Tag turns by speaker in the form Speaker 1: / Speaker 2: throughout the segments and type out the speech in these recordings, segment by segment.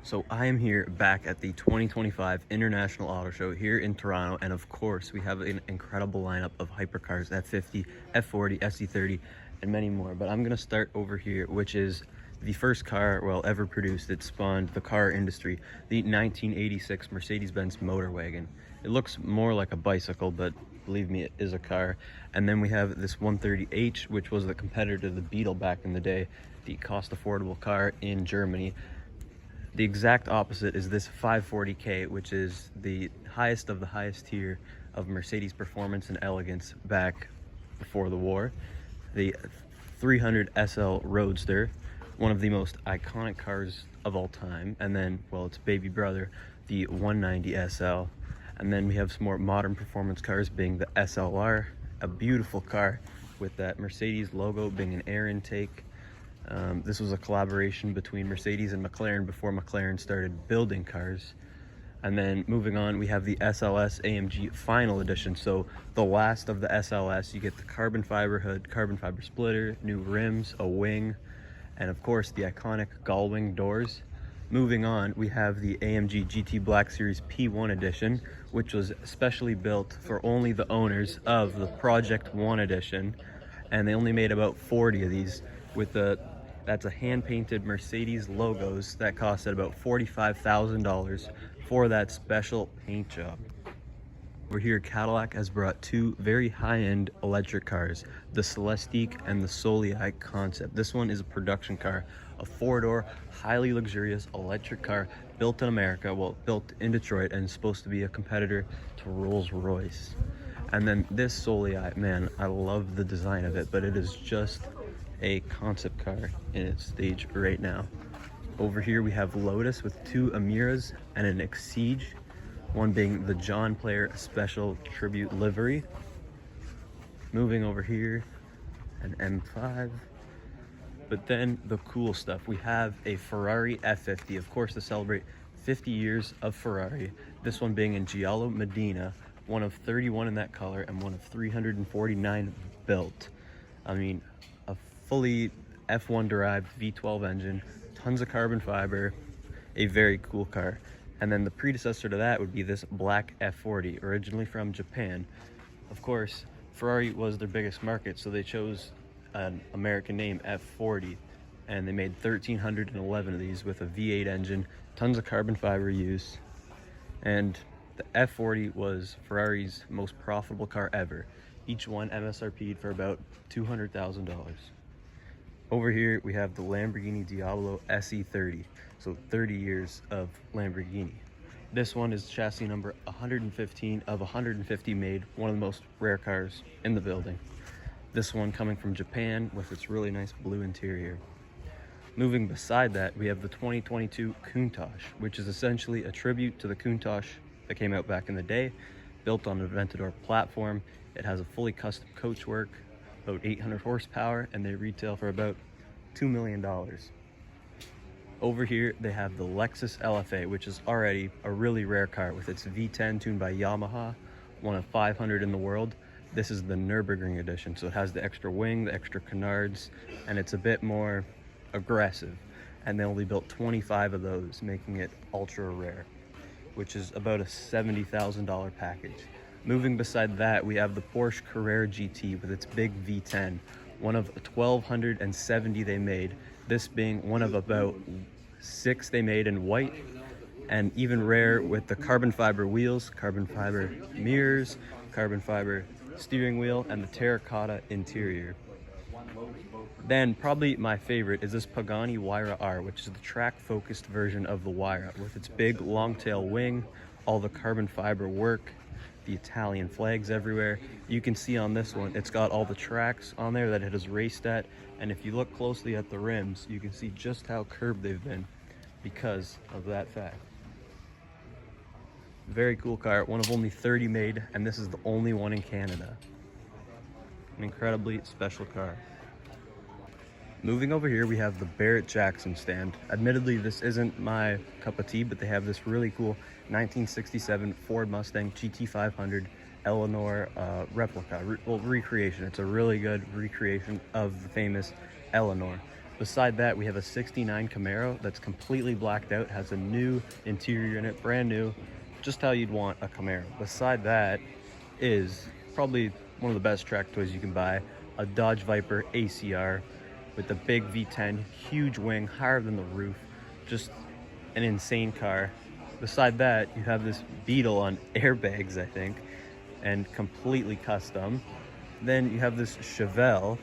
Speaker 1: So I am here back at the 2025 International Auto Show here in Toronto, and of course we have an incredible lineup of hypercars, F50, F40, SC30, and many more. But I'm gonna start over here, which is the first car, well, ever produced that spawned the car industry, the 1986 Mercedes-Benz motor wagon. It looks more like a bicycle, but believe me, it is a car. And then we have this 130H, which was the competitor to the Beetle back in the day, the cost-affordable car in Germany. The exact opposite is this 540K, which is the highest of the highest tier of Mercedes performance and elegance back before the war. The 300 SL Roadster, one of the most iconic cars of all time. And then, well, its baby brother, the 190 SL. And then we have some more modern performance cars being the SLR, a beautiful car with that Mercedes logo being an air intake. This was a collaboration between Mercedes and McLaren before McLaren started building cars. And then moving on, we have the SLS AMG Final Edition. So the last of the SLS, you get the carbon fiber hood, carbon fiber splitter, new rims, a wing, and of course the iconic gull wing doors. Moving on, we have the AMG GT Black Series P1 Edition, which was specially built for only the owners of the Project 1 Edition. And they only made about 40 of these with that's a hand-painted Mercedes logos that costed about $45,000 for that special paint job. Over here, Cadillac has brought two very high-end electric cars, the Celestiq and the Soleil Concept. This one is a production car, a four-door, highly luxurious electric car built in America, well, built in Detroit, and supposed to be a competitor to Rolls-Royce. And then this Soleil, man, I love the design of it, but it is just a concept car in its stage right now. Over here we have Lotus with two Amiras and an Exige, one being the John Player Special Tribute livery. Moving over here, an M5. But then the cool stuff, we have a Ferrari F50, of course, to celebrate 50 years of Ferrari. This one being in Giallo Medina, one of 31 in that color and one of 349 built. I mean, a fully F1 derived V12 engine, tons of carbon fiber, a very cool car. And then the predecessor to that would be this black F40, originally from Japan. Of course, Ferrari was their biggest market, so they chose an American name, F40, and they made 1,311 of these with a V8 engine, tons of carbon fiber use. And the F40 was Ferrari's most profitable car ever. Each one MSRP'd for about $200,000. Over here, we have the Lamborghini Diablo SE30, so 30 years of Lamborghini. This one is chassis number 115 of 150 made, one of the most rare cars in the building. This one coming from Japan with its really nice blue interior. Moving beside that, we have the 2022 Countach, which is essentially a tribute to the Countach that came out back in the day, built on an Aventador platform. It has a fully custom coachwork, about 800 horsepower, and they retail for about $2 million. Over here, they have the Lexus LFA, which is already a really rare car with its V10 tuned by Yamaha, one of 500 in the world. This is the Nürburgring edition, so it has the extra wing, the extra canards, and it's a bit more aggressive. And they only built 25 of those, making it ultra rare, which is about a $70,000 package. Moving beside that, we have the Porsche Carrera GT with its big V10, one of 1,270 they made, this being one of about 6 they made in white, and even rare with the carbon fiber wheels, carbon fiber mirrors, carbon fiber steering wheel, and the terracotta interior. Then probably my favorite is this Pagani Huayra R, which is the track-focused version of the Huayra, with its big long-tail wing, all the carbon fiber work, the Italian flags everywhere. You can see on this one, it's got all the tracks on there that it has raced at, and if you look closely at the rims, you can see just how curved they've been because of that fact. Very cool car, one of only 30 made, and this is the only one in Canada. An incredibly special car. Moving over here, we have the Barrett-Jackson stand. Admittedly, this isn't my cup of tea, but they have this really cool 1967 Ford Mustang GT500 Eleanor replica, recreation. It's a really good recreation of the famous Eleanor. Beside that, we have a 69 Camaro that's completely blacked out, has a new interior in it, brand new, just how you'd want a Camaro. Beside that is probably one of the best track toys you can buy, a Dodge Viper ACR with the big V10, huge wing, higher than the roof, just an insane car. Beside that, you have this Beetle on airbags, I think, and completely custom. Then you have this Chevelle,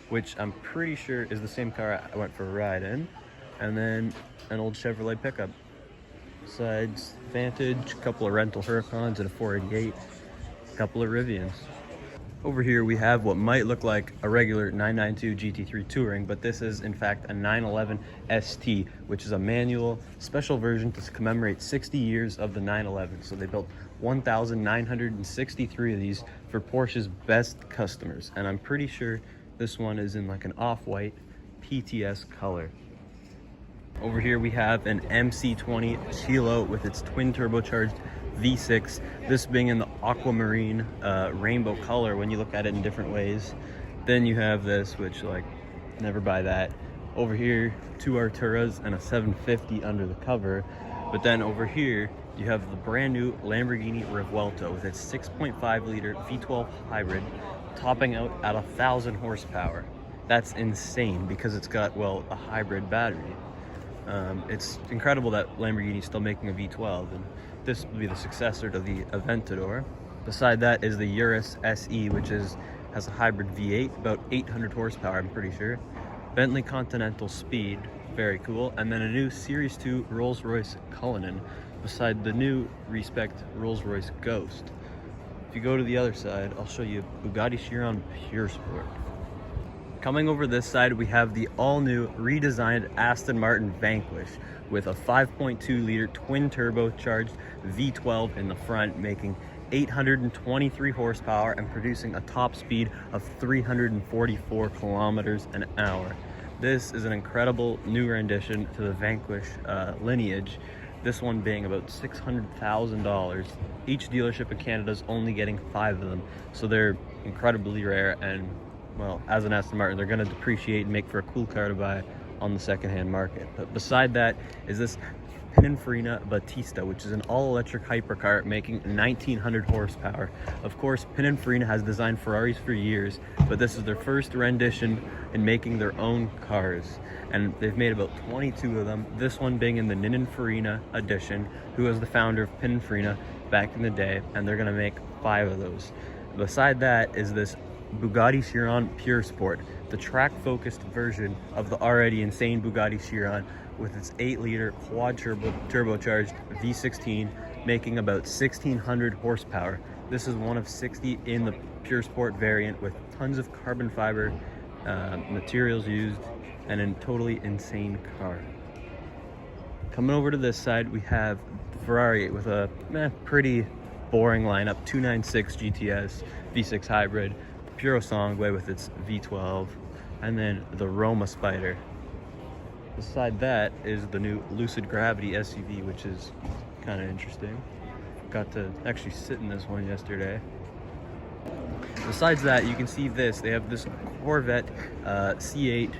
Speaker 1: which I'm pretty sure is the same car I went for a ride in. And then an old Chevrolet pickup. Besides Vantage, a couple of rental Huracans and a 488, a couple of Rivians. Over here we have what might look like a regular 992 GT3 Touring, but this is in fact a 911 ST, which is a manual special version to commemorate 60 years of the 911. So they built 1,963 of these for Porsche's best customers, and I'm pretty sure this one is in like an off-white PTS color. Over here we have an MC20 Chilo with its twin turbocharged V6, this being in the aquamarine rainbow color when you look at it in different ways. Then you have this, which like, never buy that. Over here, two Arturas and a 750 under the cover. But then over here, you have the brand new Lamborghini Revuelto with its 6.5 liter V12 hybrid, topping out at 1,000 horsepower. That's insane because it's got, well, a hybrid battery. It's incredible that Lamborghini's still making a V12, and this will be the successor to the Aventador. Beside that is the Urus SE, which has a hybrid V8, about 800 horsepower, I'm pretty sure. Bentley Continental Speed, very cool. And then a new Series 2 Rolls-Royce Cullinan, beside the new Respect Rolls-Royce Ghost. If you go to the other side, I'll show you Bugatti Chiron Pure Sport. Coming over this side, we have the all-new redesigned Aston Martin Vanquish with a 5.2 liter twin turbocharged V12 in the front, making 823 horsepower and producing a top speed of 344 kilometers an hour. This is an incredible new rendition to the Vanquish lineage, this one being about $600,000. Each dealership in Canada is only getting 5 of them, so they're incredibly rare, and well, as an Aston Martin, they're going to depreciate and make for a cool car to buy on the secondhand market. But beside that is this Pininfarina Battista, which is an all-electric hypercar making 1,900 horsepower. Of course, Pininfarina has designed Ferraris for years, but this is their first rendition in making their own cars. And they've made about 22 of them, this one being in the Pininfarina edition, who was the founder of Pininfarina back in the day, and they're going to make 5 of those. Beside that is this Bugatti Chiron Pure Sport, the track-focused version of the already insane Bugatti Chiron with its 8-liter quad turbocharged V16, making about 1,600 horsepower. This is one of 60 in the Pure Sport variant with tons of carbon fiber materials used, and a totally insane car. Coming over to this side, we have the Ferrari with a pretty boring lineup, 296 GTS, V6 hybrid, Puro Sangue with its V12, and then the Roma Spider. Beside that is the new Lucid Gravity SUV, which is kind of interesting. Got to actually sit in this one yesterday. Besides that, you can see this. They have this Corvette C8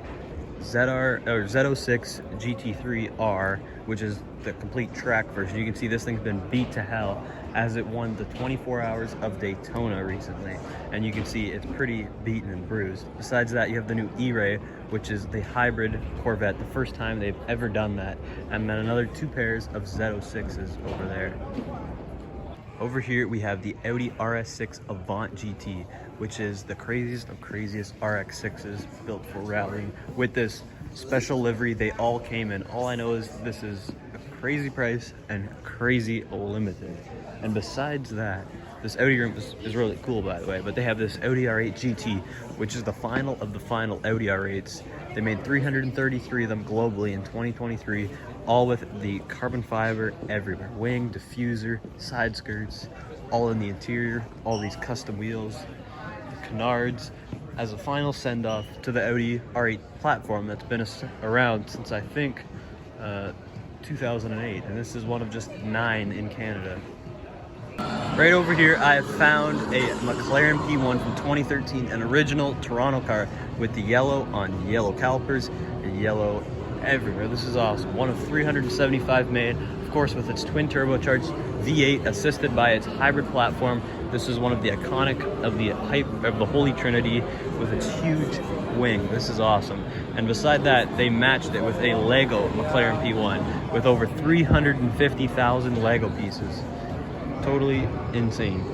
Speaker 1: Z06 GT3R, which is the complete track version. You can see this thing's been beat to hell as it won the 24 Hours of Daytona recently, and you can see it's pretty beaten and bruised. Besides that, you have the new E-Ray, which is the hybrid Corvette, the first time they've ever done that, and then another 2 pairs of Z06s over there. Over here we have the Audi RS6 Avant GT, which is the craziest of craziest RX6s built for rallying. With this special livery they all came in. All I know is this is a crazy price and crazy limited. And besides that, this Audi room is really cool, by the way, but they have this Audi R8 GT, which is the final of the final Audi R8s. They made 333 of them globally in 2023, all with the carbon fiber everywhere. Wing, diffuser, side skirts, all in the interior, all these custom wheels, canards, as a final send-off to the Audi R8 platform that's been around since, I think, 2008, and this is one of just 9 in Canada. Right over here, I have found a McLaren P1 from 2013, an original Toronto car with the yellow on yellow calipers, yellow everywhere. This is awesome. One of 375 made, of course, with its twin turbocharged V8 assisted by its hybrid platform. This is one of the iconic of the Holy Trinity with its huge wing. This is awesome. And beside that, they matched it with a Lego McLaren P1 with over 350,000 Lego pieces. Totally insane.